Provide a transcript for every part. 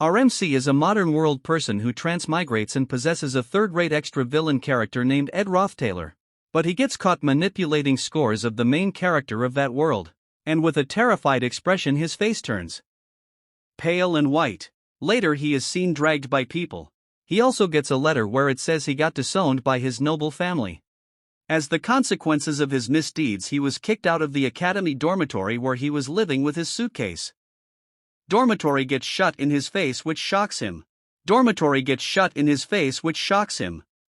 RMC is a modern world person who transmigrates and possesses a third-rate extra villain character named Ed Rothtailor. But he gets caught manipulating scores of the main character of that world. And with a terrified expression his face turns pale and white. Later he is seen dragged by people. He also gets a letter where it says he got disowned by his noble family. As the consequences of his misdeeds he was kicked out of the academy dormitory where he was living with his suitcase. Dormitory gets shut in his face which shocks him.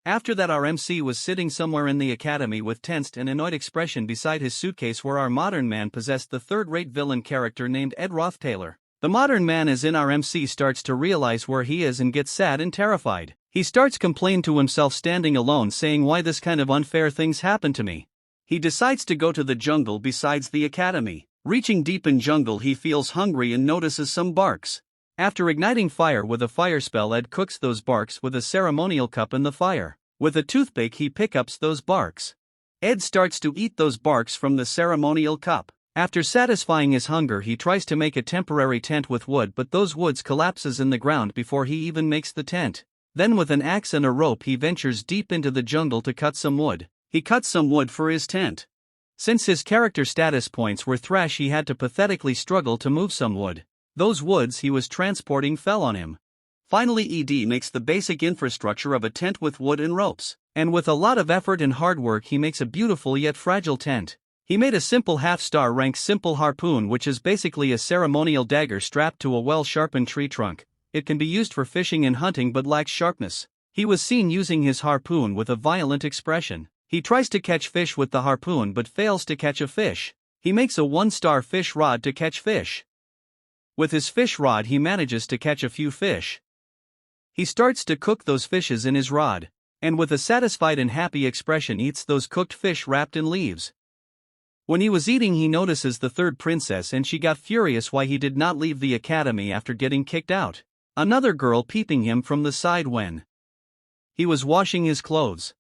After that RMC was sitting somewhere in the academy with tensed and annoyed expression beside his suitcase where our modern man possessed the third-rate villain character named Ed Rothtailor. The modern man as in RMC starts to realize where he is and gets sad and terrified. He starts complaining to himself standing alone saying why this kind of unfair things happen to me. He decides to go to the jungle besides the academy. Reaching deep in jungle he feels hungry and notices some barks. After igniting fire with a fire spell Ed cooks those barks with a ceremonial cup in the fire. With a toothpick he picks up those barks. Ed starts to eat those barks from the ceremonial cup. After satisfying his hunger he tries to make a temporary tent with wood but those woods collapses in the ground before he even makes the tent. Then with an axe and a rope he ventures deep into the jungle to cut some wood. He cuts some wood for his tent. Since his character status points were thrash he had to pathetically struggle to move some wood. Those woods he was transporting fell on him. Finally ED makes the basic infrastructure of a tent with wood and ropes. And with a lot of effort and hard work he makes a beautiful yet fragile tent. He made a simple half-star rank simple harpoon which is basically a ceremonial dagger strapped to a well-sharpened tree trunk. It can be used for fishing and hunting but lacks sharpness. He was seen using his harpoon with a violent expression. He tries to catch fish with the harpoon but fails to catch a fish. He makes a one-star fish rod to catch fish. With his fish rod he manages to catch a few fish. He starts to cook those fishes in his rod. And with a satisfied and happy expression eats those cooked fish wrapped in leaves. When he was eating he notices the third princess and she got furious why he did not leave the academy after getting kicked out. Another girl peeping him from the side when he was washing his clothes.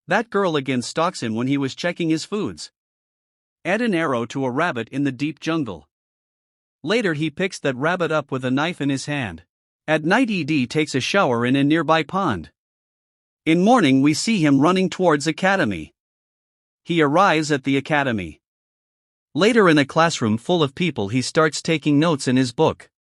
That girl again stalks him when he was checking his foods. Add an arrow to a rabbit in the deep jungle. Later he picks that rabbit up with a knife in his hand. At night ED takes a shower in a nearby pond. In morning we see him running towards academy. He arrives at the academy. Later in a classroom full of people he starts taking notes in his book.